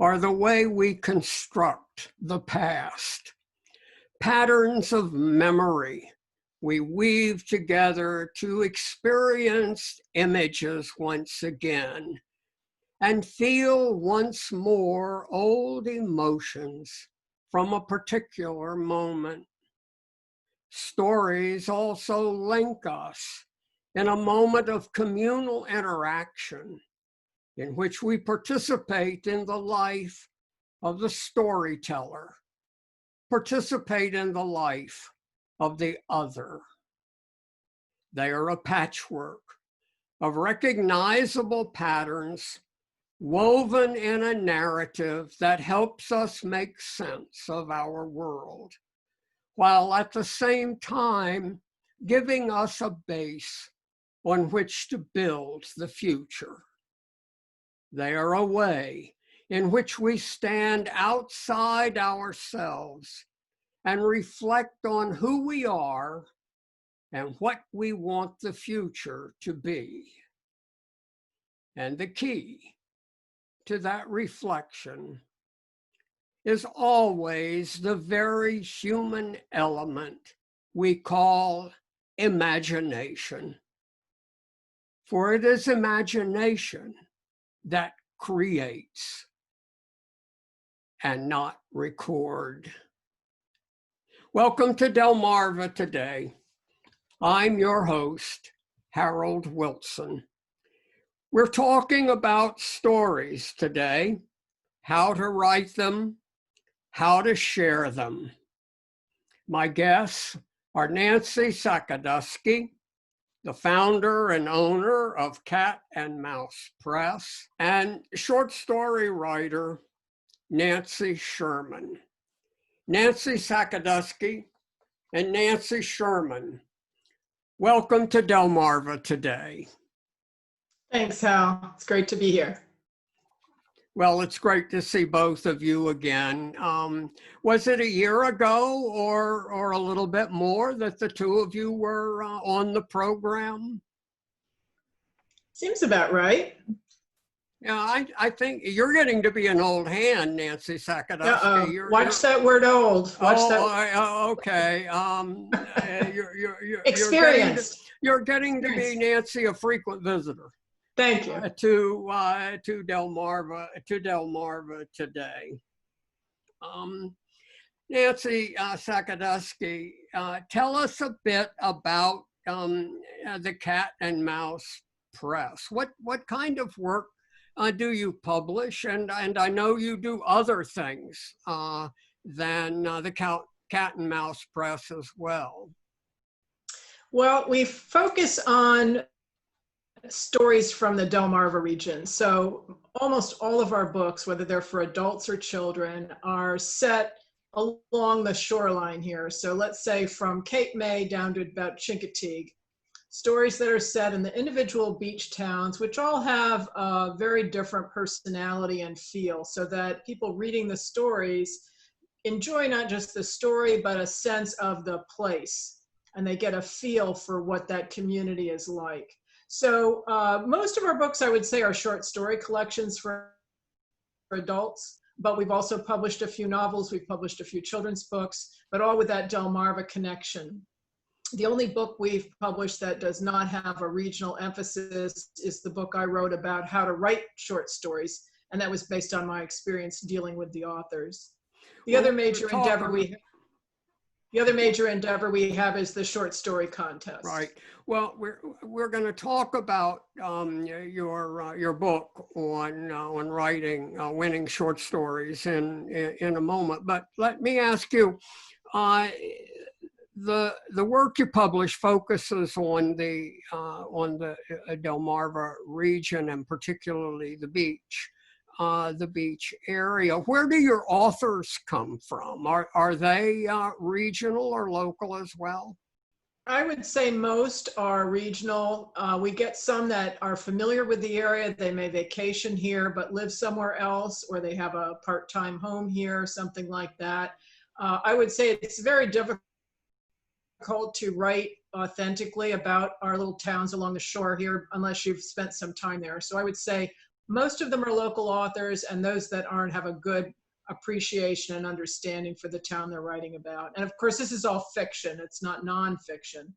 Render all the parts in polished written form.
are the way we construct the past. Patterns of memory we weave together to experience images once again and feel once more old emotions from a particular moment. Stories also link us in a moment of communal interaction in which we participate in the life of the storyteller, participate in the life of the other. They are a patchwork of recognizable patterns woven in a narrative that helps us make sense of our world, while at the same time giving us a base on which to build the future. They are a way in which we stand outside ourselves and reflect on who we are and what we want the future to be. And the key to that reflection is always the very human element we call imagination. For it is imagination that creates and not record. Welcome to Delmarva Today. I'm your host, Harold Wilson. We're talking about stories today, how to write them, how to share them. My guests are Nancy Sakaduski, the founder and owner of Cat and Mouse Press, and short story writer Nancy Sherman. Nancy Sakaduski and Nancy Sherman, welcome to Delmarva Today. Thanks, Hal. It's great to be here. Well, it's great to see both of you again. Was it a year ago or a little bit more that the two of you were on the program? Seems about right. Yeah, I think you're getting to be an old hand, Nancy Sakaduski. Watch that word old. Okay. Experienced. You're getting to be, Nancy, a frequent visitor. Thank you. To Delmarva Today. Nancy Sakaduski, tell us a bit about the Cat and Mouse Press. What kind of work do you publish? And I know you do other things than the Cat and Mouse Press as well. Well, we focus on stories from the Delmarva region. So almost all of our books, whether they're for adults or children, are set along the shoreline here. So let's say from Cape May down to about Chincoteague. Stories that are set in the individual beach towns, which all have a very different personality and feel, so that people reading the stories enjoy not just the story, but a sense of the place, and they get a feel for what that community is like. So most of our books, I would say, are short story collections for adults, but we've also published a few novels, we've published a few children's books, but all with that Delmarva connection. The only book we've published that does not have a regional emphasis is the book I wrote about how to write short stories, and that was based on my experience dealing with the authors. The other major endeavor we have is the short story contest. Right. Well, we're going to talk about your book on writing winning short stories in a moment. But let me ask you, the work you publish focuses on the Delmarva region, and particularly the beach area. Where do your authors come from? Are they regional or local as well? I would say most are regional. We get some that are familiar with the area. They may vacation here but live somewhere else, or they have a part-time home here, something like that. I would say it's very difficult to write authentically about our little towns along the shore here unless you've spent some time there. So I would say most of them are local authors, and those that aren't have a good appreciation and understanding for the town they're writing about. And of course, this is all fiction. It's not nonfiction.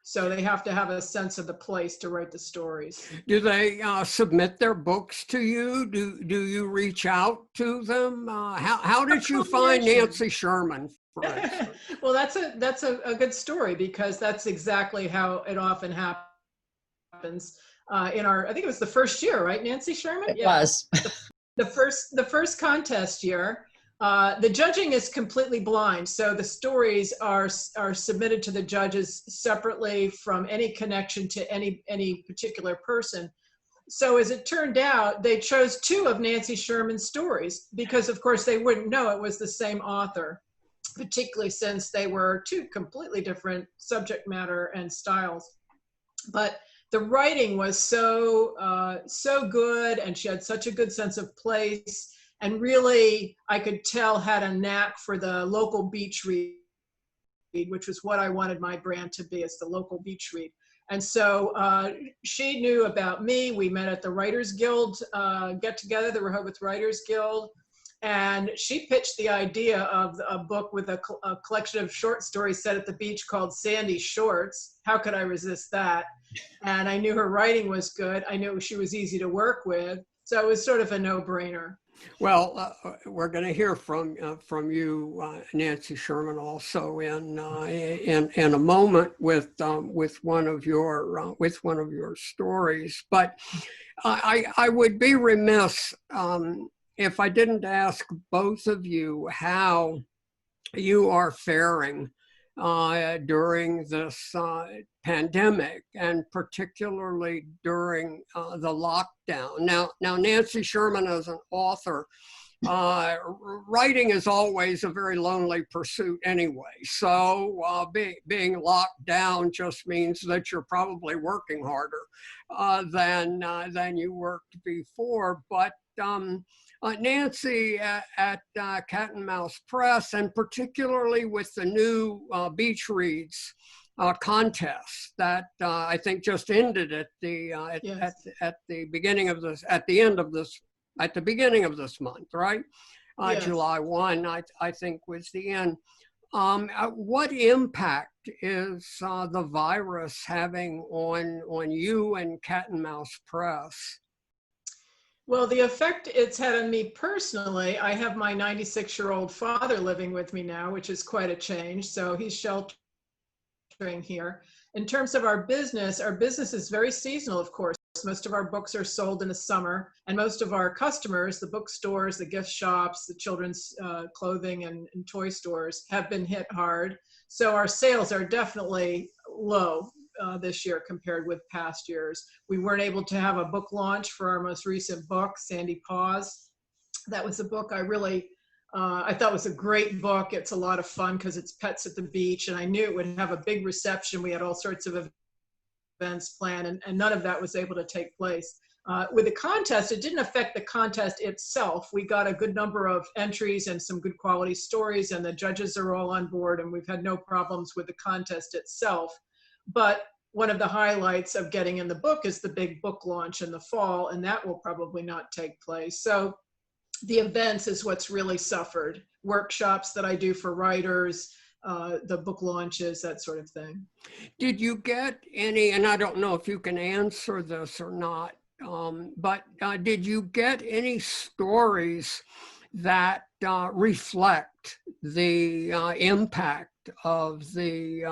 So they have to have a sense of the place to write the stories. Do they submit their books to you? Do you reach out to them? How did you find Nancy Sherman, for instance? Well, that's a good story, because that's exactly how it often happens. In our, I think it was the first year, right, Nancy Sherman? It was. The first contest year. The judging is completely blind, so the stories are submitted to the judges separately from any connection to any particular person. So as it turned out, they chose 2 of Nancy Sherman's stories because, of course, they wouldn't know it was the same author, particularly since they were 2 completely different subject matter and styles. But the writing was so good, and she had such a good sense of place. And really, I could tell had a knack for the local beach read, which was what I wanted my brand to be, as the local beach read. And so she knew about me. We met at the Writers Guild get-together, the Rehoboth Writers Guild. And she pitched the idea of a book with a collection of short stories set at the beach called Sandy Shorts. How could I resist that? And I knew her writing was good. I knew she was easy to work with. So it was sort of a no-brainer. Well, we're going to hear from you, Nancy Sherman, also in a moment with one of your stories. But I would be remiss if I didn't ask both of you how you are faring during this pandemic, and particularly during the lockdown. Now, Nancy Sherman, as an author, writing is always a very lonely pursuit anyway. So being locked down just means that you're probably working harder than you worked before. But Nancy at Cat and Mouse Press, and particularly with the new Beach Reads contest that I think just ended at the beginning of this, at the beginning of this month, right? Yes. July 1, I think, was the end. What impact is the virus having on you and Cat and Mouse Press? Well, the effect it's had on me personally, I have my 96-year-old father living with me now, which is quite a change. So he's sheltering here. In terms of our business is very seasonal, of course. Most of our books are sold in the summer, and most of our customers, the bookstores, the gift shops, the children's clothing and toy stores, have been hit hard. So our sales are definitely low this year compared with past years. We weren't able to have a book launch for our most recent book, Sandy Paws. That was a book I thought was a great book. It's a lot of fun because it's pets at the beach, and I knew it would have a big reception. We had all sorts of events planned, and none of that was able to take place. With the contest, it didn't affect the contest itself. We got a good number of entries and some good quality stories, and the judges are all on board, and we've had no problems with the contest itself. But one of the highlights of getting in the book is the big book launch in the fall, and that will probably not take place. So the events is what's really suffered. Workshops that I do for writers, the book launches, that sort of thing. Did you get any, and I don't know if you can answer this or not, but did you get any stories that reflect the impact of the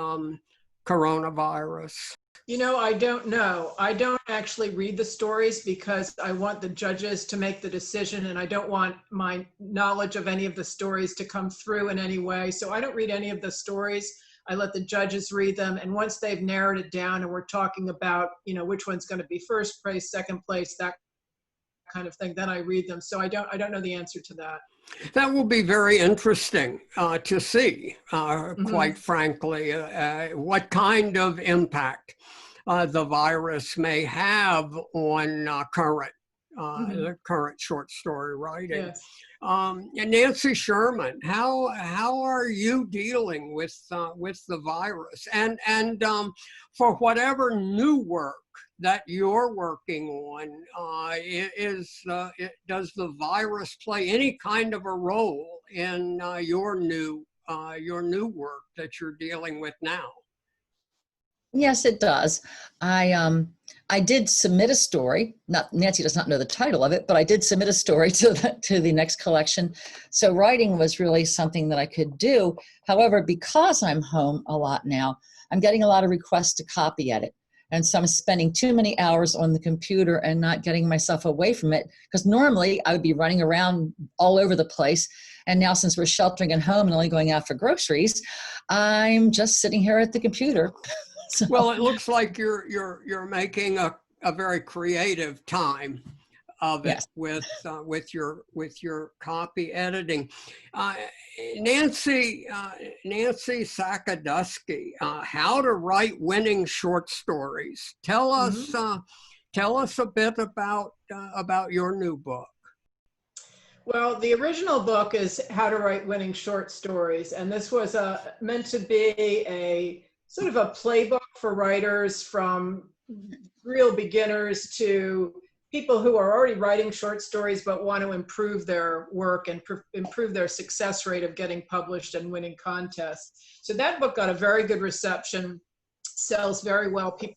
coronavirus? You know, I don't know. I don't actually read the stories because I want the judges to make the decision, and I don't want my knowledge of any of the stories to come through in any way. So I don't read any of the stories. I let the judges read them, and once they've narrowed it down and we're talking about, you know, which one's going to be first place, second place, that kind of thing, then I read them. So I don't know the answer to that. That will be very interesting to see, quite frankly, what kind of impact the virus may have on current the current short story writing. Yes. And Nancy Sherman, how are you dealing with the virus? And for whatever new work that you're working on, does the virus play any kind of a role in your new work that you're dealing with now? Yes, it does. I did submit a story. Not Nancy does not know the title of it, but I did submit a story to the next collection. So writing was really something that I could do. However, because I'm home a lot now, I'm getting a lot of requests to copy edit. And so I'm spending too many hours on the computer and not getting myself away from it. Because normally I would be running around all over the place. And now since we're sheltering at home and only going out for groceries, I'm just sitting here at the computer. So. Well, it looks like you're making a very creative time of it. Yes. with your copy editing. Nancy Sakaduski, how to write winning short stories. Tell us a bit about your new book. Well, the original book is How to Write Winning Short Stories, and this was meant to be a sort of a playbook for writers, from real beginners to people who are already writing short stories but want to improve their work and improve their success rate of getting published and winning contests. So that book got a very good reception, sells very well. People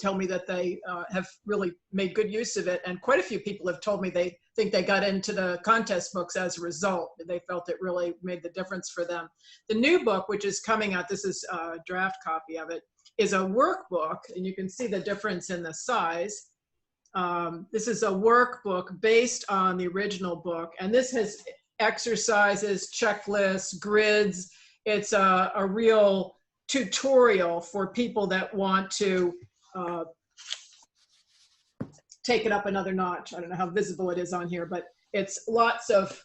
tell me that they have really made good use of it, and quite a few people have told me they think they got into the contest books as a result. They felt it really made the difference for them. The new book, which is coming out, this is a draft copy of it, is a workbook, and you can see the difference in the size. This is a workbook based on the original book, and this has exercises, checklists, grids. It's a real tutorial for people that want to take it up another notch. I don't know how visible it is on here, but it's lots of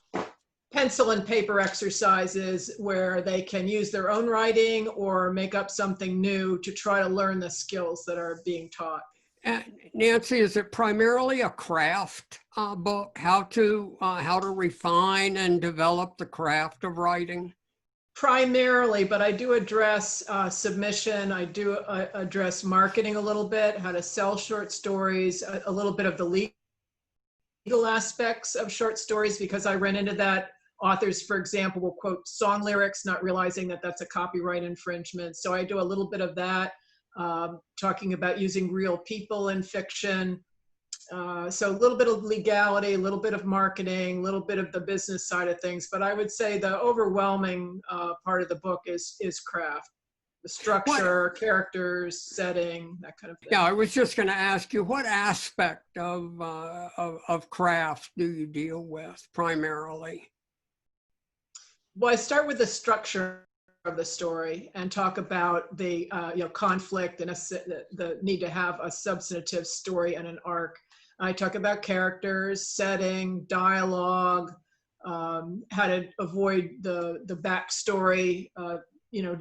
pencil and paper exercises where they can use their own writing or make up something new to try to learn the skills that are being taught. Nancy, is it primarily a craft book, how to refine and develop the craft of writing? Primarily, but I do address submission. I do address marketing a little bit, how to sell short stories, a little bit of the legal aspects of short stories, because I ran into that. Authors, for example, will quote song lyrics, not realizing that that's a copyright infringement. So I do a little bit of that, talking about using real people in fiction. So a little bit of legality, a little bit of marketing, a little bit of the business side of things. But I would say the overwhelming part of the book is craft, the structure, characters, setting, that kind of thing. Yeah, I was just going to ask you, what aspect of craft do you deal with primarily? Well, I start with the structure of the story and talk about the conflict and the need to have a substantive story and an arc. I talk about characters, setting, dialogue, how to avoid the backstory,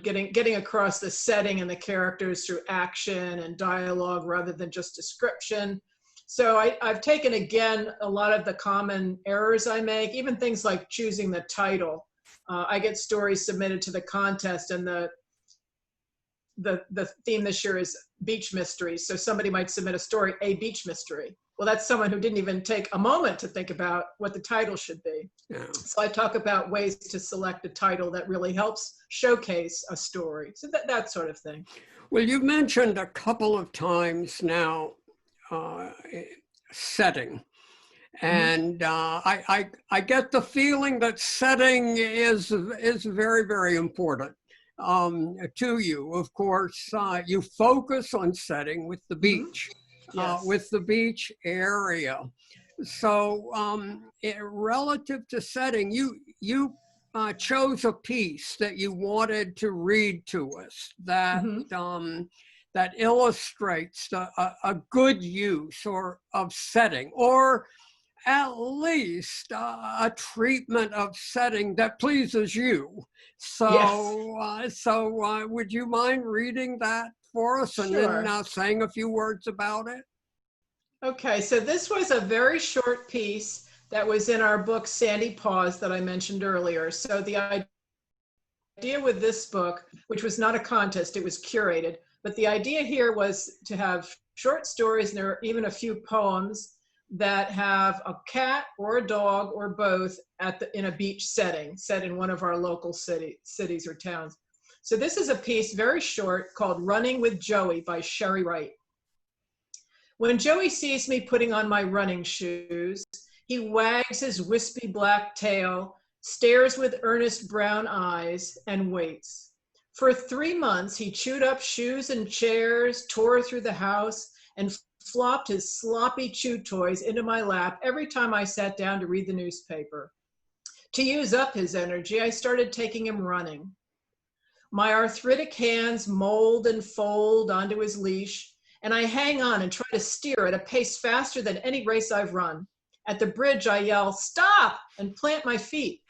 getting across the setting and the characters through action and dialogue rather than just description. So I've taken, again, a lot of the common errors I make, even things like choosing the title. I get stories submitted to the contest, and the theme this year is beach mysteries. So somebody might submit a story, a beach mystery. Well, that's someone who didn't even take a moment to think about what the title should be. Yeah. So I talk about ways to select a title that really helps showcase a story. So that sort of thing. Well, you've mentioned a couple of times now setting. And I get the feeling that setting is very, very important to you. Of course, you focus on setting with the beach, yes. With the beach area. So relative to setting, you chose a piece that you wanted to read to us that that illustrates a good use of setting, or at least a treatment of setting that pleases you. So, yes. Would you mind reading that for us and then saying a few words about it? Okay, so this was a very short piece that was in our book, Sandy Paws, that I mentioned earlier. So the idea with this book, which was not a contest, it was curated, but the idea here was to have short stories, and there are even a few poems that have a cat or a dog or both in a beach setting, set in one of our local cities or towns. So this is a piece, very short, called Running with Joey by Wright. When Joey sees me putting on my running shoes, he wags his wispy black tail, stares with earnest brown eyes, and waits. For 3 months, he chewed up shoes and chairs, tore through the house, and flopped his sloppy chew toys into my lap every time I sat down to read the newspaper. To use up his energy, I started taking him running. My arthritic hands mold and fold onto his leash, and I hang on and try to steer at a pace faster than any race I've run. At the bridge, I yell, "Stop!" and plant my feet.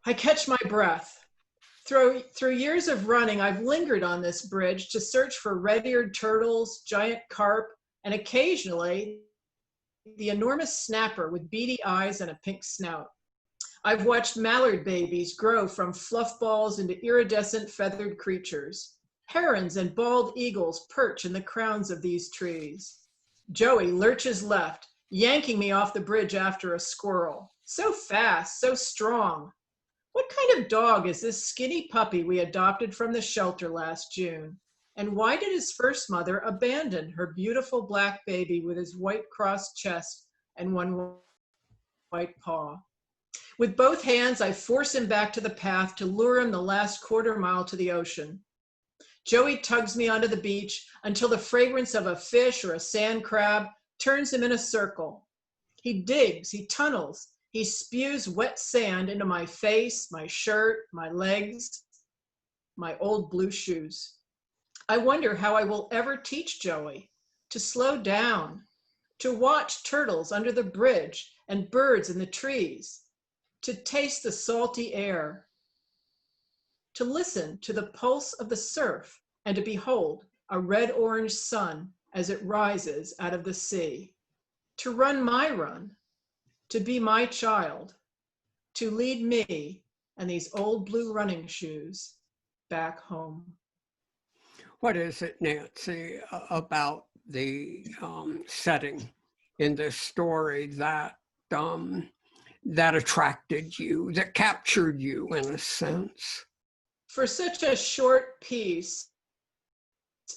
I catch my breath. Through years of running, I've lingered on this bridge to search for red-eared turtles, giant carp, and occasionally the enormous snapper with beady eyes and a pink snout. I've watched mallard babies grow from fluff balls into iridescent feathered creatures. Herons and bald eagles perch in the crowns of these trees. Joey lurches left, yanking me off the bridge after a squirrel. So fast, so strong. What kind of dog is this skinny puppy we adopted from the shelter last June? And why did his first mother abandon her beautiful black baby with his white crossed chest and one white paw? With both hands, I force him back to the path to lure him the last quarter-mile to the ocean. Joey tugs me onto the beach until the fragrance of a fish or a sand crab turns him in a circle. He digs, he tunnels, he spews wet sand into my face, my shirt, my legs, my old blue shoes. I wonder how I will ever teach Joey to slow down, to watch turtles under the bridge and birds in the trees, to taste the salty air, to listen to the pulse of the surf, and to behold a red-orange sun as it rises out of the sea, to run my run, to be my child, to lead me and these old blue running shoes back home. What is it, Nancy, about the setting in this story that that attracted you, that captured you in a sense? For such a short piece,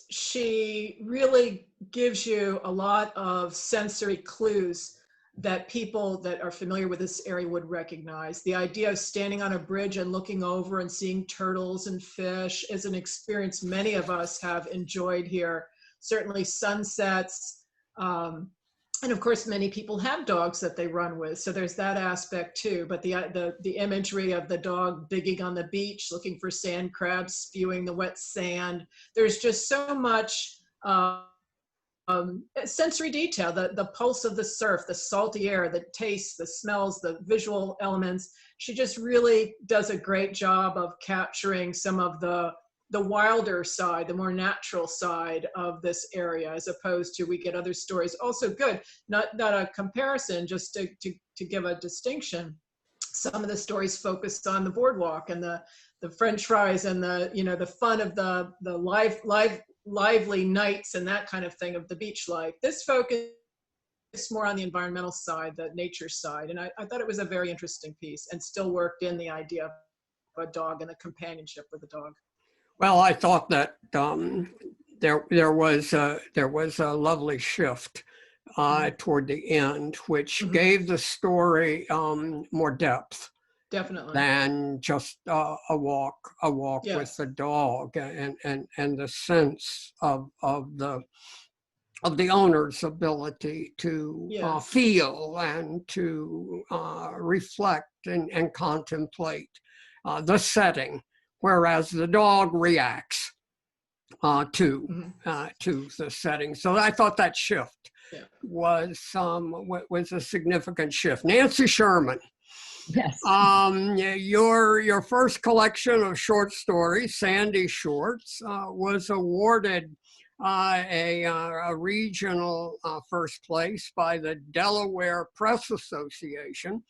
she really gives you a lot of sensory clues that people that are familiar with this area would recognize. The idea of standing on a bridge and looking over and seeing turtles and fish is an experience many of us have enjoyed here. Certainly sunsets, and of course, many people have dogs that they run with, so there's that aspect too. But the imagery of the dog digging on the beach, looking for sand crabs, spewing the wet sand, there's just so much sensory detail, the pulse of the surf, the salty air, the tastes, the smells, the visual elements. She just really does a great job of capturing some of the wilder side, the more natural side of this area, as opposed to, we get other stories also good, not a comparison, just to give a distinction. Some of the stories focused on the boardwalk and the French fries and the fun of the lively nights and that kind of thing of the beach life. This focus more on the environmental side, the nature side, and I thought it was a very interesting piece, and still worked in the idea of a dog and the companionship with a dog. Well, I thought that there was a lovely shift toward the end, which gave the story more depth. Definitely. Than just a walk Yes. with the dog, and the sense of the owner's ability to Yes. feel and to reflect and contemplate the setting, whereas the dog reacts to the setting. So I thought that shift was a significant shift. Nancy Sherman. Yes. Your first collection of short stories, Sandy Shorts, was awarded a regional first place by the Delaware Press Association,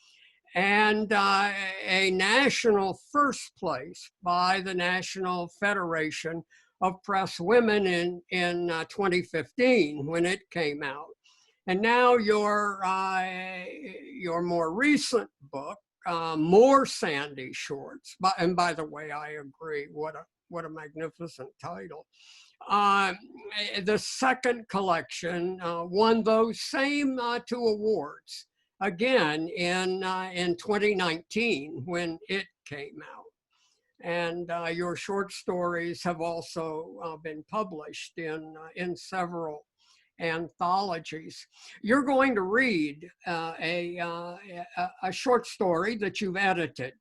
and a national first place by the National Federation of Press Women in 2015 when it came out. And now your more recent book, More Sandy Shorts. And by the way, I agree. What a magnificent title. The second collection won those same two awards again in 2019 when it came out. And your short stories have also been published in several anthologies. You're going to read a short story that you've edited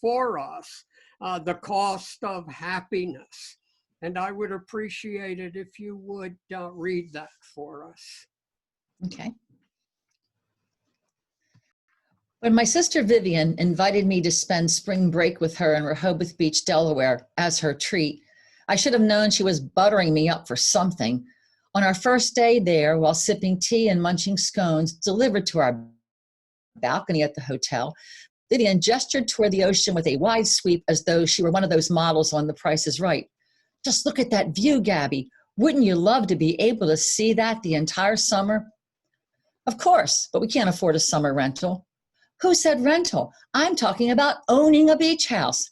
for us, The Cost of Happiness. And I would appreciate it if you would read that for us. Okay. When my sister Vivian invited me to spend spring break with her in Rehoboth Beach, Delaware, as her treat, I should have known she was buttering me up for something. On our first day there, while sipping tea and munching scones delivered to our balcony at the hotel, Vivian gestured toward the ocean with a wide sweep as though she were one of those models on The Price is Right. Just look at that view, Gabby. Wouldn't you love to be able to see that the entire summer? Of course, but we can't afford a summer rental. Who said rental? I'm talking about owning a beach house.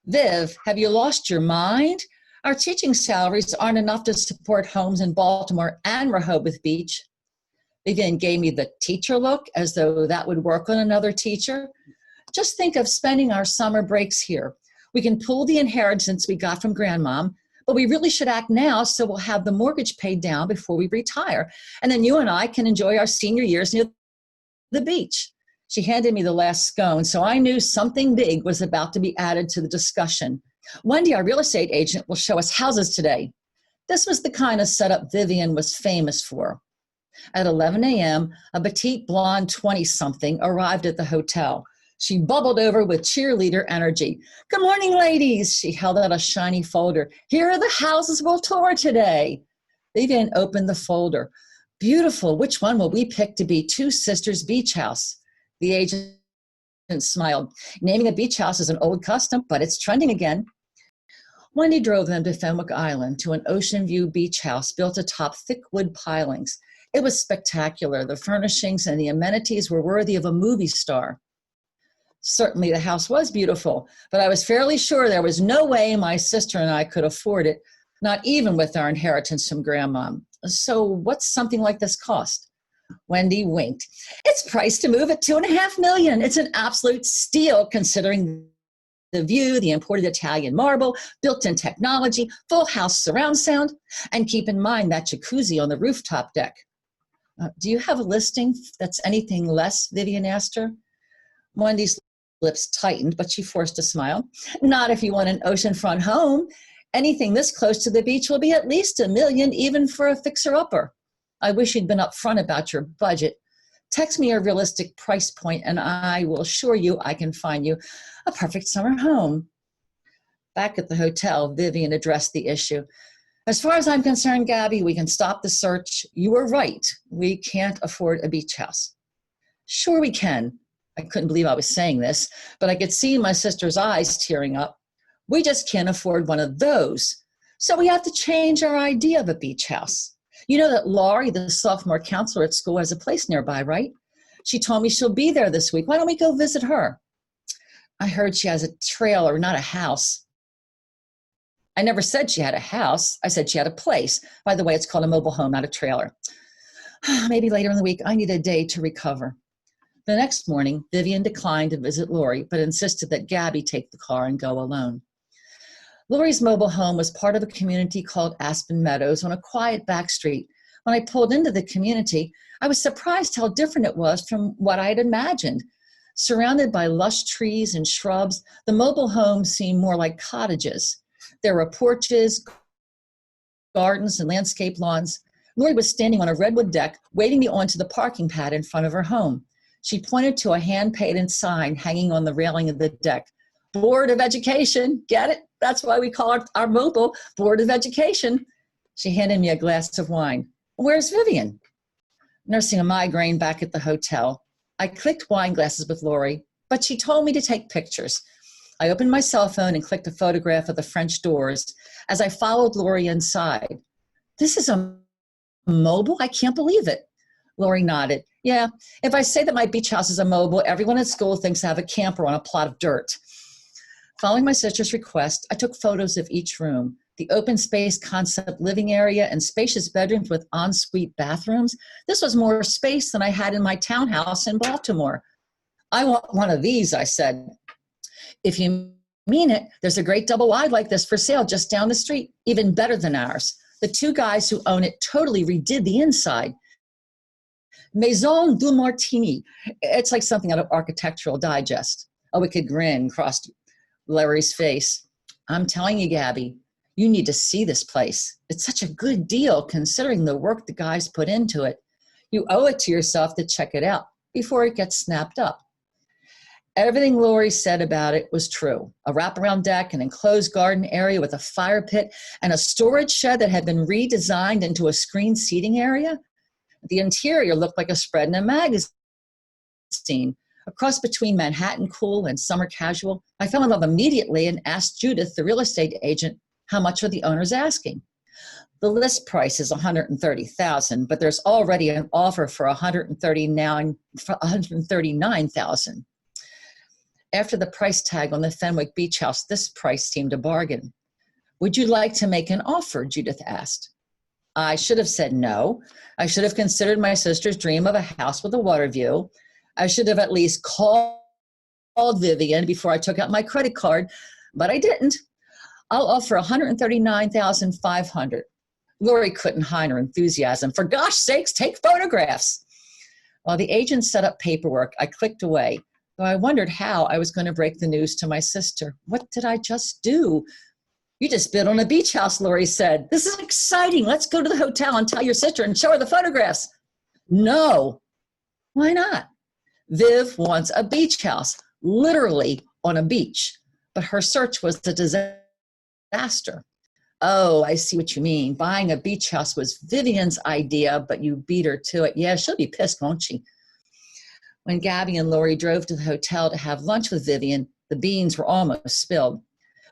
Viv, have you lost your mind? Our teaching salaries aren't enough to support homes in Baltimore and Rehoboth Beach. Vivian gave me the teacher look, as though that would work on another teacher. Just think of spending our summer breaks here. We can pool the inheritance we got from Grandmom, but we really should act now so we'll have the mortgage paid down before we retire. And then you and I can enjoy our senior years near the beach. She handed me the last scone, so I knew something big was about to be added to the discussion. Wendy, our real estate agent, will show us houses today. This was the kind of setup Vivian was famous for. At 11 a.m., a petite blonde 20-something arrived at the hotel. She bubbled over with cheerleader energy. Good morning, ladies. She held out a shiny folder. Here are the houses we'll tour today. Vivian opened the folder. Beautiful. Which one will we pick to be Two Sisters Beach House? The agent smiled. Naming a beach house is an old custom, but it's trending again. Wendy drove them to Fenwick Island to an ocean view beach house built atop thick wood pilings. It was spectacular. The furnishings and the amenities were worthy of a movie star. Certainly the house was beautiful, but I was fairly sure there was no way my sister and I could afford it, not even with our inheritance from Grandmom. So what's something like this cost? Wendy winked. It's priced to move at $2.5 million. It's an absolute steal considering the view, the imported Italian marble, built-in technology, full house surround sound, and keep in mind that jacuzzi on the rooftop deck. Do you have a listing that's anything less? Vivian asked her. Wendy's lips tightened, but she forced a smile. Not if you want an oceanfront home. Anything this close to the beach will be at least $1 million, even for a fixer-upper. I wish you'd been upfront about your budget. Text me a realistic price point, and I will assure you I can find you a perfect summer home. Back at the hotel, Vivian addressed the issue. As far as I'm concerned, Gabby, we can stop the search. You were right. We can't afford a beach house. Sure we can. I couldn't believe I was saying this, but I could see my sister's eyes tearing up. We just can't afford one of those. So we have to change our idea of a beach house. You know that Laurie, the sophomore counselor at school, has a place nearby, right? She told me she'll be there this week. Why don't we go visit her? I heard she has a trailer, not a house. I never said she had a house. I said she had a place. By the way, it's called a mobile home, not a trailer. Maybe later in the week. I need a day to recover. The next morning, Vivian declined to visit Laurie, but insisted that Gabby take the car and go alone. Laurie's mobile home was part of a community called Aspen Meadows on a quiet back street. When I pulled into the community, I was surprised how different it was from what I had imagined. Surrounded by lush trees and shrubs, the mobile homes seemed more like cottages. There were porches, gardens, and landscape lawns. Laurie was standing on a redwood deck, waving me onto the parking pad in front of her home. She pointed to a hand-painted sign hanging on the railing of the deck. Board of Education, get it? That's why we call our mobile Board of Education. She handed me a glass of wine. Where's Vivian? Nursing a migraine back at the hotel. I clicked wine glasses with Lori, but she told me to take pictures. I opened my cell phone and clicked a photograph of the French doors as I followed Lori inside. This is a mobile? I can't believe it. Lori nodded. Yeah, if I say that my beach house is a mobile, everyone at school thinks I have a camper on a plot of dirt. Following my sister's request, I took photos of each room, the open space concept living area and spacious bedrooms with ensuite bathrooms. This was more space than I had in my townhouse in Baltimore. I want one of these, I said. If you mean it, there's a great double wide like this for sale just down the street, even better than ours. The two guys who own it totally redid the inside. Maison du Martini. It's like something out of Architectural Digest. A wicked grin crossed Larry's face. I'm telling you, Gabby, you need to see this place. It's such a good deal considering the work the guys put into it. You owe it to yourself to check it out before it gets snapped up. Everything Lori said about it was true. A wraparound deck, an enclosed garden area with a fire pit, and a storage shed that had been redesigned into a screened seating area. The interior looked like a spread in a magazine. A cross between Manhattan Cool and Summer Casual. I fell in love immediately and asked Judith, the real estate agent, how much are the owners asking. The list price is $130,000, but there's already an offer for $139,000. After the price tag on the Fenwick Beach House, this price seemed a bargain. Would you like to make an offer? Judith asked. I should have said no. I should have considered my sister's dream of a house with a water view. I should have at least called Vivian before I took out my credit card, but I didn't. I'll offer $139,500. Lori couldn't hide her enthusiasm. For gosh sakes, take photographs. While the agent set up paperwork, I clicked away, though I wondered how I was going to break the news to my sister. What did I just do? You just bid on a beach house, Lori said. This is exciting. Let's go to the hotel and tell your sister and show her the photographs. No. Why not? Viv wants a beach house, literally on a beach, but her search was a disaster. Oh, I see what you mean. Buying a beach house was Vivian's idea, but you beat her to it. Yeah, she'll be pissed, won't she? When Gabby and Lori drove to the hotel to have lunch with Vivian, the beans were almost spilled.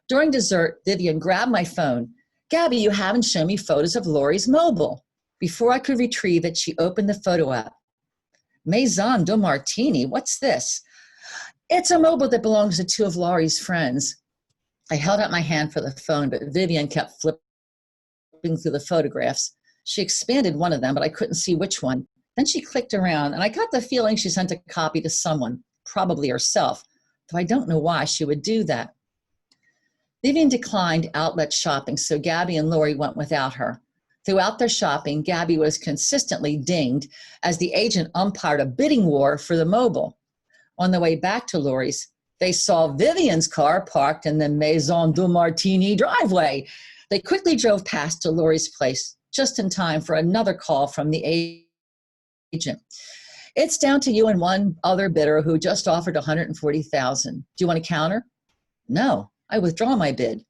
During dessert, Vivian grabbed my phone. Gabby, you haven't shown me photos of Lori's mobile. Before I could retrieve it, she opened the photo app. Maison du Martini, what's this? It's a mobile that belongs to two of Lori's friends. I held out my hand for the phone, but Vivian kept flipping through the photographs. She expanded one of them, but I couldn't see which one. Then she clicked around, and I got the feeling she sent a copy to someone, probably herself, though I don't know why she would do that. Vivian declined outlet shopping, so Gabby and Lori went without her. Throughout their shopping, Gabby was consistently dinged as the agent umpired a bidding war for the mobile. On the way back to Lori's, they saw Vivian's car parked in the Maison du Martini driveway. They quickly drove past to Lori's place, just in time for another call from the agent. It's down to you and one other bidder who just offered $140,000. Do you want to counter? No, I withdraw my bid.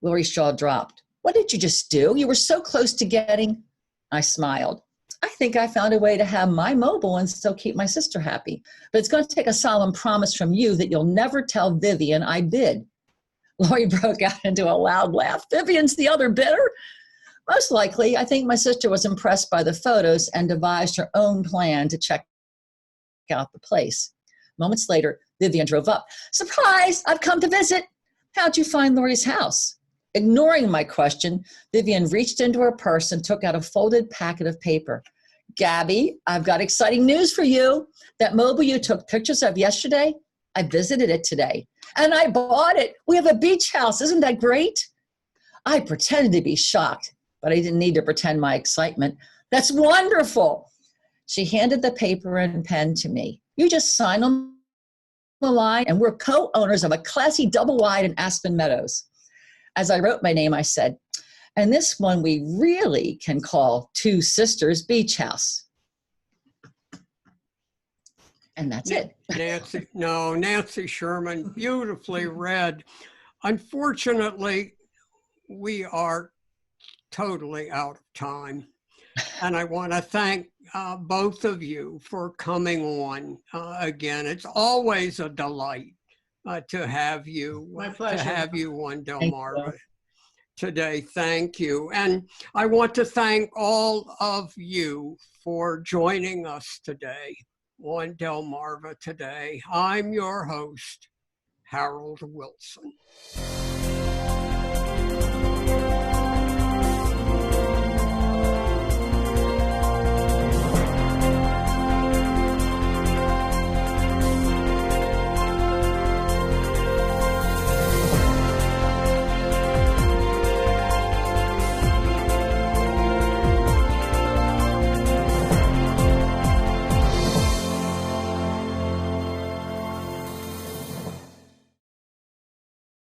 Lori's jaw dropped. What did you just do? You were so close to getting. I smiled. I think I found a way to have my mobile and still keep my sister happy. But it's going to take a solemn promise from you that you'll never tell Vivian I bid. Lori broke out into a loud laugh. Vivian's the other bidder? Most likely, I think my sister was impressed by the photos and devised her own plan to check out the place. Moments later, Vivian drove up. Surprise! I've come to visit. How'd you find Lori's house? Ignoring my question, Vivian reached into her purse and took out a folded packet of paper. Gabby, I've got exciting news for you. That mobile you took pictures of yesterday, I visited it today. And I bought it. We have a beach house. Isn't that great? I pretended to be shocked, but I didn't need to pretend my excitement. That's wonderful. She handed the paper and pen to me. You just sign on the line, and we're co-owners of a classy double wide in Aspen Meadows. As I wrote my name, I said, and this one we really can call Two Sisters Beach House. And that's it. Nancy Sherman, beautifully read. Unfortunately, we are totally out of time. And I want to thank both of you for coming on again. It's always a delight to have you My pleasure. on Thank you. Delmarva today. Thank you. And I want to thank all of you for joining us today on Delmarva Today. I'm your host, Harold Wilson.